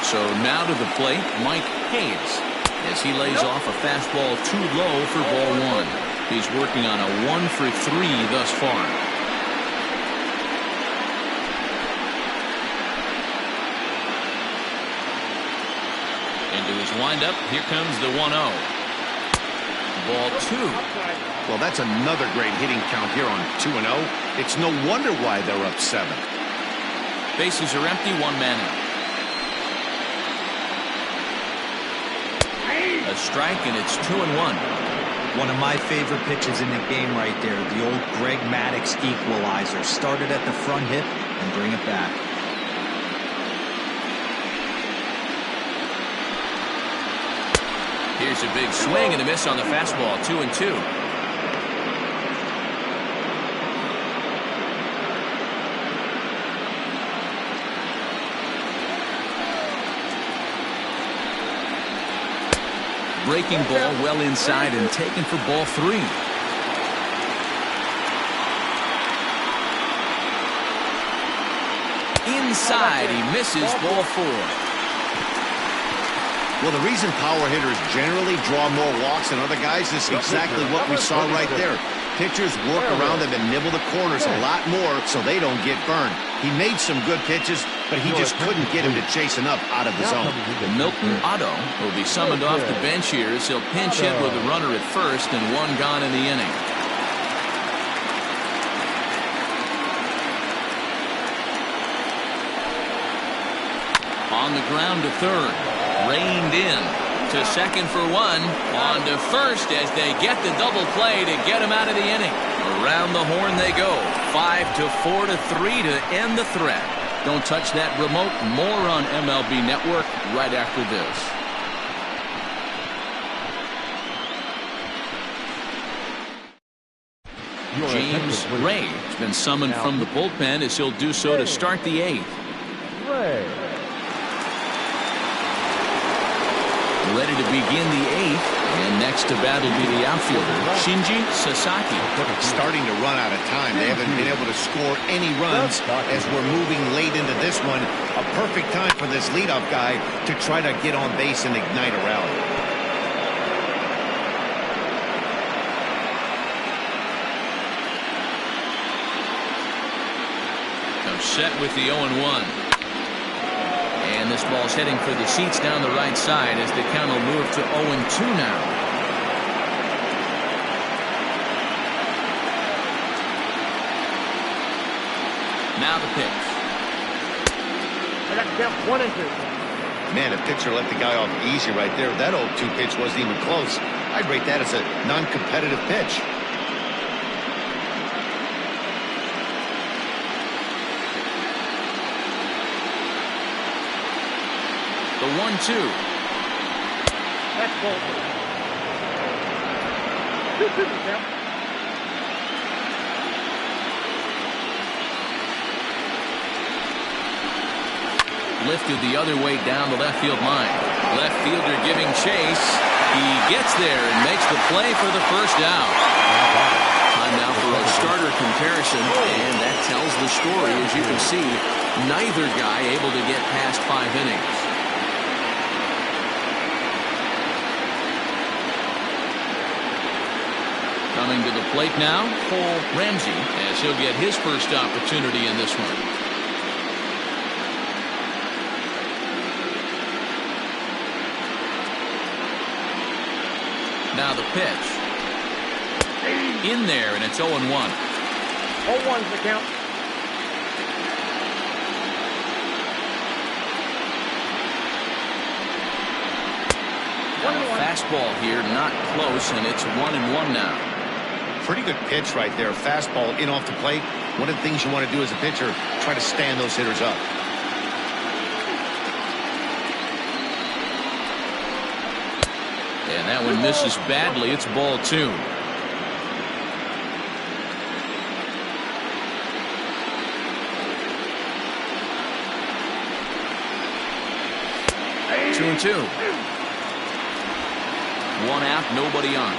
So now to the plate, Mike Hayes, as he lays off a fastball too low for ball 1. He's working on a 1 for 3 thus far. Into his windup, here comes the 1-0. Ball 2. Well, that's another great hitting count here on 2-0. It's no wonder why they're up 7. Bases are empty, 1 man out. A strike, and it's 2-1. One of my favorite pitches in the game right there. The old Greg Maddux equalizer. Started at the front hip and bring it back. Here's a big swing and a miss on the fastball, 2-2. Breaking ball well inside and taken for ball 3. Inside, he misses ball 4. Well, the reason power hitters generally draw more walks than other guys is exactly what we saw right there. Pitchers work around them and nibble the corners a lot more so they don't get burned. He made some good pitches, but he just couldn't get him to chase enough out of the zone. Milton Otto will be summoned off the bench here as he'll pinch hit with a runner at first and 1 gone in the inning. On the ground to third. Reined in to second for 1. On to first as they get the double play to get him out of the inning. Around the horn they go. 5-4 to 3 to end the threat. Don't touch that remote. More on MLB Network right after this. James Ray has been summoned from the bullpen as he'll do so to start the 8th. Ready to begin the 8th, and next to bat will be the outfielder, Shinji Sasaki. Starting to run out of time. They haven't been able to score any runs as we're moving late into this one. A perfect time for this leadoff guy to try to get on base and ignite a rally. They're set with the 0-1. And this ball's heading for the seats down the right side as the count will move to 0-2 now. Now the pitch. I got to count 1 and 2. Man, a pitcher let the guy off easy right there. That 0-2 pitch wasn't even close. I'd rate that as a non-competitive pitch. The 1-2. That's ball 2-2 count. Lifted the other way down the left field line. Left fielder giving chase. He gets there and makes the play for the first out. Time now for a starter comparison, and that tells the story. As you can see, neither guy able to get past 5 innings. Coming to the plate now, Cole Ramsey, as he'll get his first opportunity in this one. Now the pitch. In there, and it's 0-1. 0-1's the count. Fastball here, not close, and it's 1-1 now. Pretty good pitch right there. Fastball in off the plate. One of the things you want to do as a pitcher, try to stand those hitters up. And that one misses badly. It's ball 2. 2-2. One out, nobody on.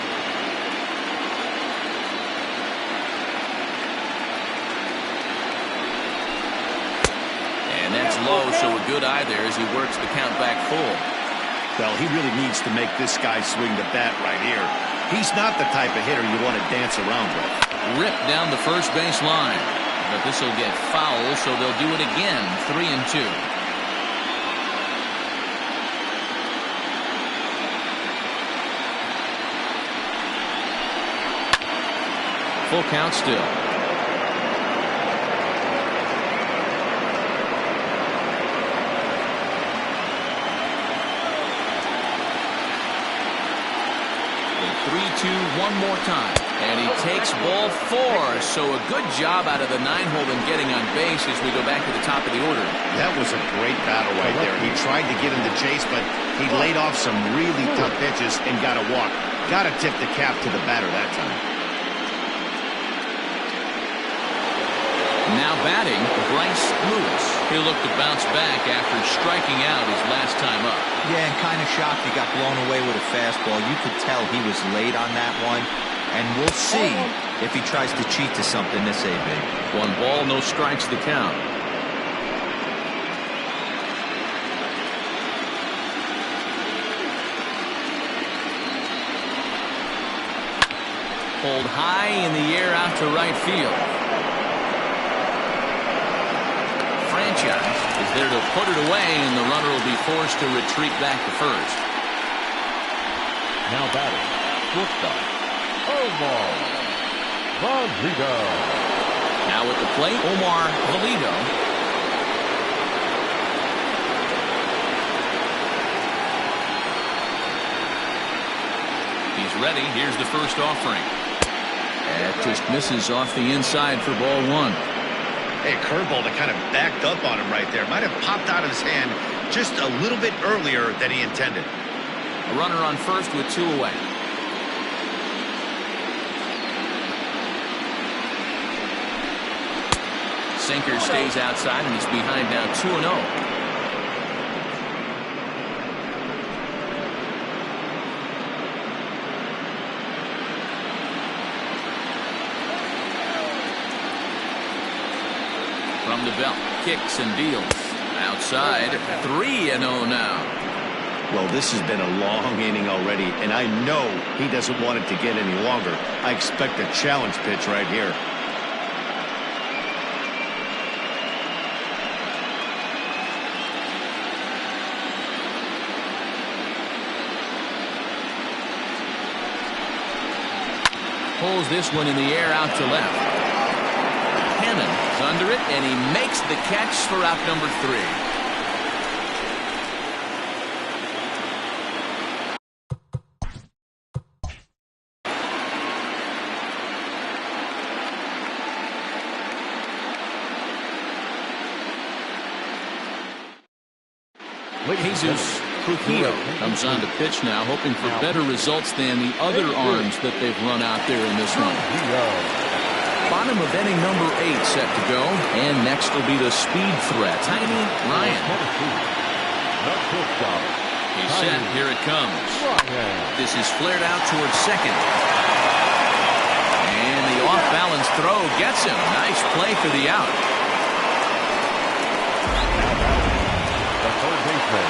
And that's low, so a good eye there as he works the count back full. Well, he really needs to make this guy swing the bat right here. He's not the type of hitter you want to dance around with. Ripped down the first base line. But this will get foul, so they'll do it again. 3-2. Full count still. The 3-2 one more time. And he takes ball 4. So a good job out of the 9-hole and getting on base as we go back to the top of the order. That was a great battle right there. He tried to get in the chase, but he laid off some really tough pitches and got a walk. Got to tip the cap to the batter that time. Now batting, Bryce Lewis. He'll look to bounce back after striking out his last time up. Yeah, and kind of shocked he got blown away with a fastball. You could tell he was late on that one. And we'll see if he tries to cheat to something this AB. 1 ball, no strikes the count. Pulled high in the air out to right field. Franchise is there to put it away, and the runner will be forced to retreat back to first. Now batting, shortstop, Omar Valido. Now at the plate, Omar Valido. He's ready. Here's the first offering. That just misses off the inside for ball 1. Hey, a curveball that kind of backed up on him right there. Might have popped out of his hand just a little bit earlier than he intended. A runner on first with 2 away. Sinker stays outside, and he's behind now 2-0. From the belt, kicks and deals. Outside, 3-0 now. Well, this has been a long inning already, and I know he doesn't want it to get any longer. I expect a challenge pitch right here. Pulls this one in the air out to left. Hannon is under it, and he makes the catch for out number 3. Jesus Trujillo comes on to pitch now, hoping for better results than the other arms that they've run out there in this one. Bottom of inning number 8 set to go, and next will be the speed threat, Tiny Ryan. He's set. Here it comes. This is flared out towards second. And the off-balance throw gets him. Nice play for the out.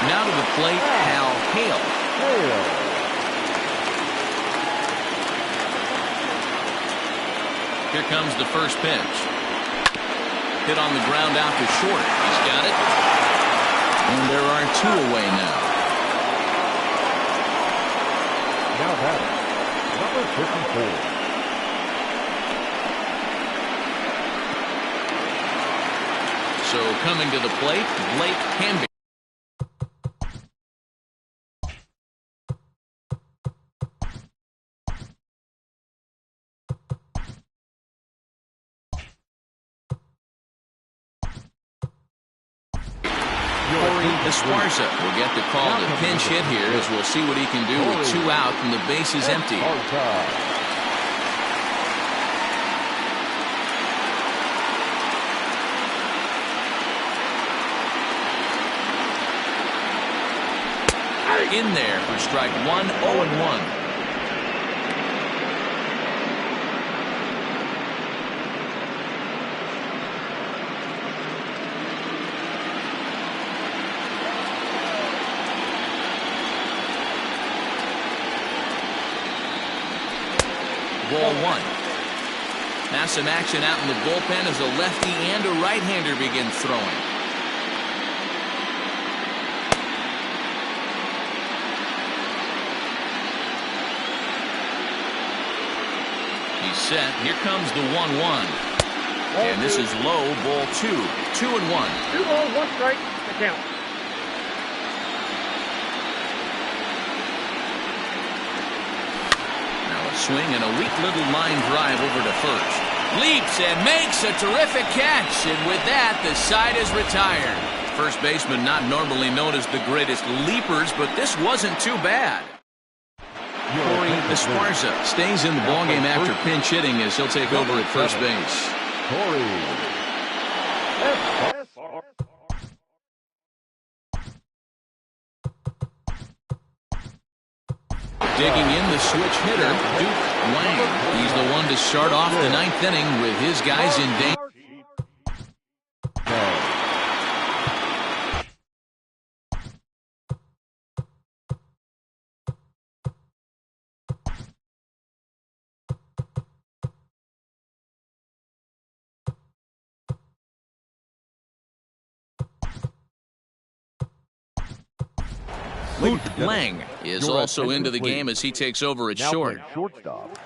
Now to the plate, Hal Hale. Here comes the first pitch. Hit on the ground out to short. He's got it. And there are 2 away now. Now batting, number 54. So coming to the plate, Blake Hamby. Esparza will get the call to pinch hit here, as we'll see what he can do with 2 out and the base is empty. in there for strike one, 0-1. Ball one. Now some action out in the bullpen as a lefty and a right-hander begin throwing. He's set. Here comes the 1-1. And this is low, ball two. 2-1. 2 balls, 1 strike, the count. Swing and a weak little line drive over to first. Leaps and makes a terrific catch, and with that the side is retired. First baseman not normally known as the greatest leapers, but this wasn't too bad. Corey Esparza stays in the ballgame after pinch hitting as he'll take over at first base. Corey. Digging in the switch hitter, Duke Wang. He's the one to start off the 9th inning with his guys in danger. Hoot Lang is also into the game as he takes over at short. Shortstop.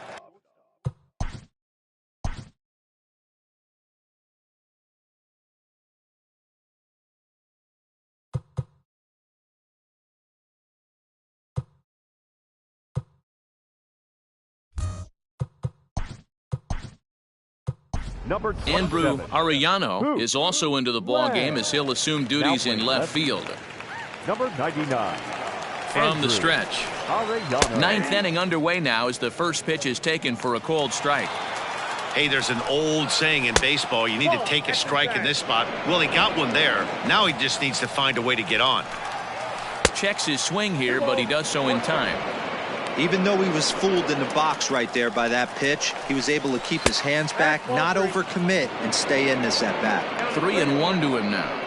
Andrew Arellano is also into the ball game as he'll assume duties in left field. Number 99. From the stretch. Arellano. 9th inning underway now as the first pitch is taken for a called strike. Hey, there's an old saying in baseball, you need to take a strike in this spot. Well, he got one there. Now he just needs to find a way to get on. Checks his swing here, but he does so in time. Even though he was fooled in the box right there by that pitch, he was able to keep his hands back, not overcommit, and stay in this at bat. 3-1 to him now.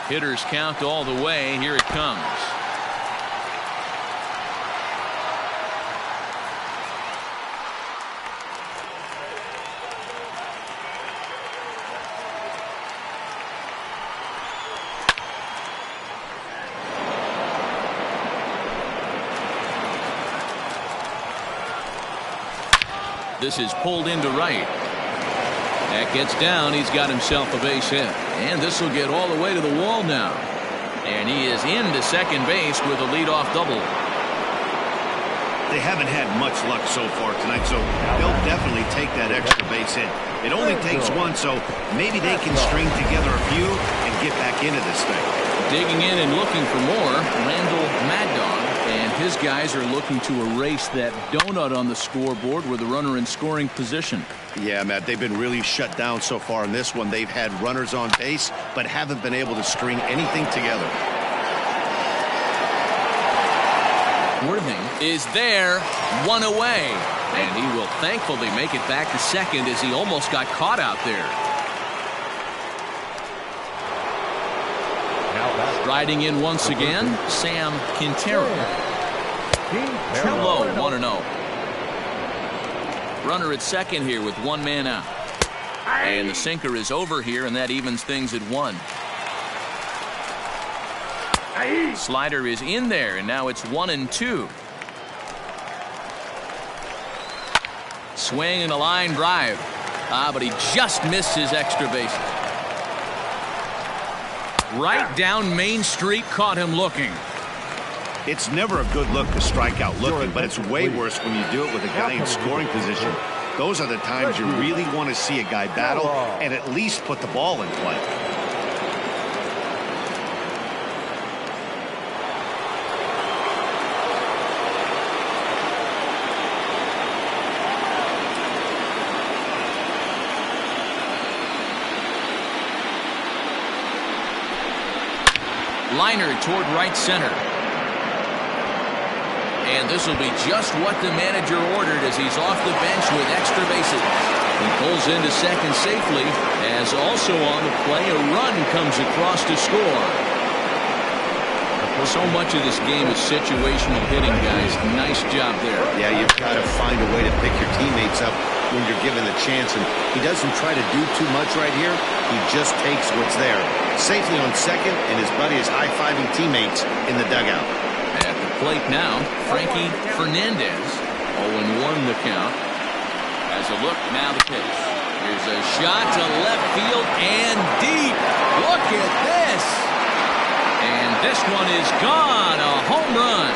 Hitters count all the way. Here it comes. This is pulled into right. That gets down. He's got himself a base hit. And this will get all the way to the wall now. And he is into second base with a leadoff double. They haven't had much luck so far tonight, so they'll definitely take that extra base hit. It only takes one, so maybe they can string together a few and get back into this thing. Digging in and looking for more, Randall Mad Dog. And his guys are looking to erase that donut on the scoreboard with a runner in scoring position. Yeah, Matt, they've been really shut down so far in this one. They've had runners on base, but haven't been able to string anything together. Worthing is there, one away. And he will thankfully make it back to second as he almost got caught out there. Riding in once again, Sam Quintero. Too low, 1-0. Runner at second here with one man out. And the sinker is over here, and that evens things at 1. Slider is in there, and now it's 1-2. Swing and a line drive. But he just missed his extra base. Right down Main Street, caught him looking. It's never a good look to strike out looking, but it's way worse when you do it with a guy in scoring position. Those are the times you really want to see a guy battle and at least put the ball in play. Liner toward right center. And this will be just what the manager ordered as he's off the bench with extra bases. He pulls into second safely, as also on the play a run comes across to score. So much of this game is situational hitting, guys. Nice job there. Yeah, you've got to find a way to pick your teammates up when you're given the chance, and he doesn't try to do too much right here. He just takes what's there. Safely on second, and his buddy is high-fiving teammates in the dugout. At the plate now, Frankie Fernandez. 0-1 the count. As a look, now the pitch. Here's a shot to left field and deep. Look at this. And this one is gone. A home run.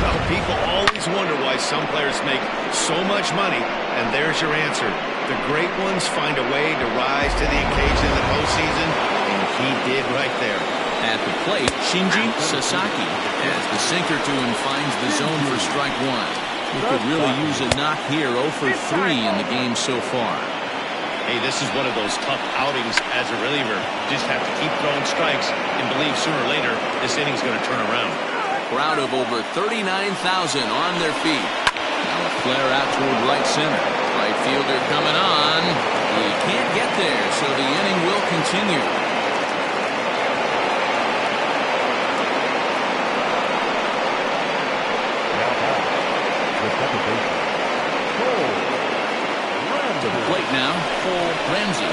Well, people always wonder why some players make so much money, and there's your answer. The great ones find a way to rise to the occasion in the postseason, and he did right there. At the plate, Shinji Sasaki as the sinker to him finds the zone for strike one. He could really use a knock here. 0 for 3 in the game so far. Hey, this is one of those tough outings as a reliever. Just have to keep throwing strikes and believe sooner or later this inning's going to turn around. Crowd of over 39,000 on their feet. Now a flare out toward right center. Right fielder coming on. He can't get there, so the inning will continue. To the plate now, Cole Ramsey.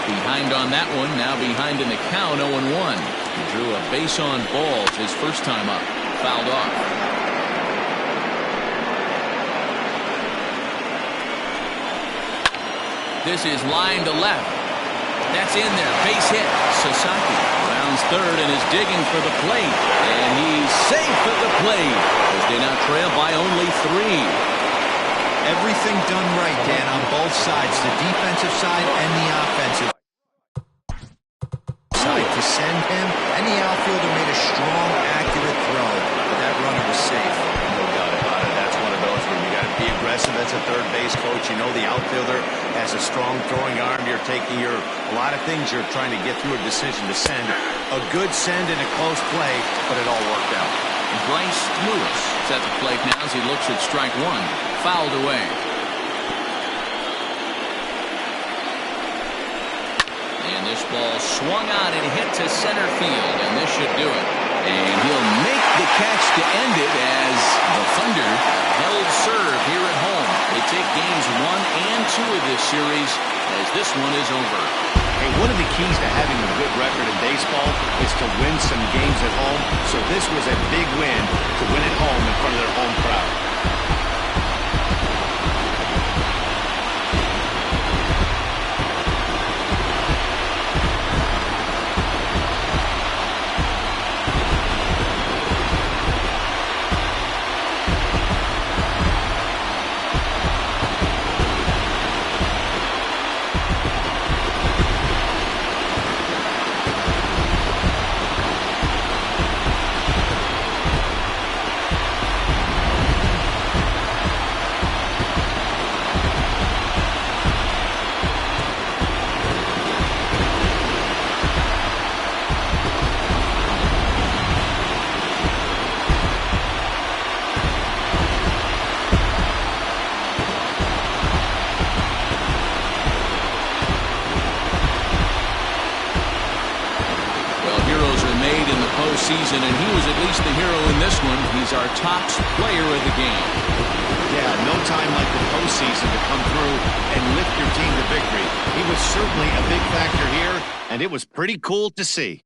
Behind on that one, now behind in the count, 0-1. He drew a base on balls his first time up. Fouled off. This is line to left. That's in there. Base hit. Sasaki rounds third and is digging for the plate. And he's safe at the plate as they now trail by only 3. Everything done right, Dan, on both sides, the defensive side and the offensive side, to send him, and the outfielder made a strong, accurate throw, but that runner was safe. No doubt about it. That's one of those where you got to be aggressive as a third base coach. You know the outfielder has a strong throwing arm. You're taking a lot of things you're trying to get through a decision to send. A good send in a close play, but it all worked out. Bryce Lewis is at the plate now as he looks at strike one. Fouled away. And this ball swung on and hit to center field, and this should do it. And he'll make the catch to end it as the Thunder held serve here at home. They take games 1 and 2 of this series as this one is over. Hey, one of the keys to having a good record in baseball is to win some games at home. So this was a big win to win at home in front of their home crowd. Season, and he was at least the hero in this one. He's our top player of the game. Yeah, no time like the postseason to come through and lift your team to victory. He was certainly a big factor here, and it was pretty cool to see.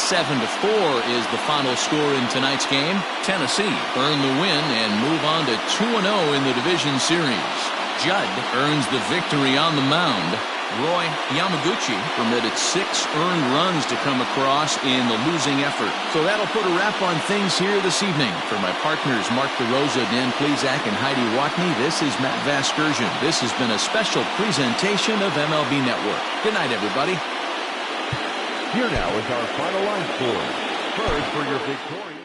7-4 is the final score in tonight's game. Tennessee earned the win and move on to 2-0 in the division series. Judd earns the victory on the mound. Roy Yamaguchi permitted 6 earned runs to come across in the losing effort. So that'll put a wrap on things here this evening. For my partners Mark DeRosa, Dan Plezak, and Heidi Watney, this is Matt Vasgersian. This has been a special presentation of MLB Network. Good night, everybody. Here now is our final line score. First for your victorious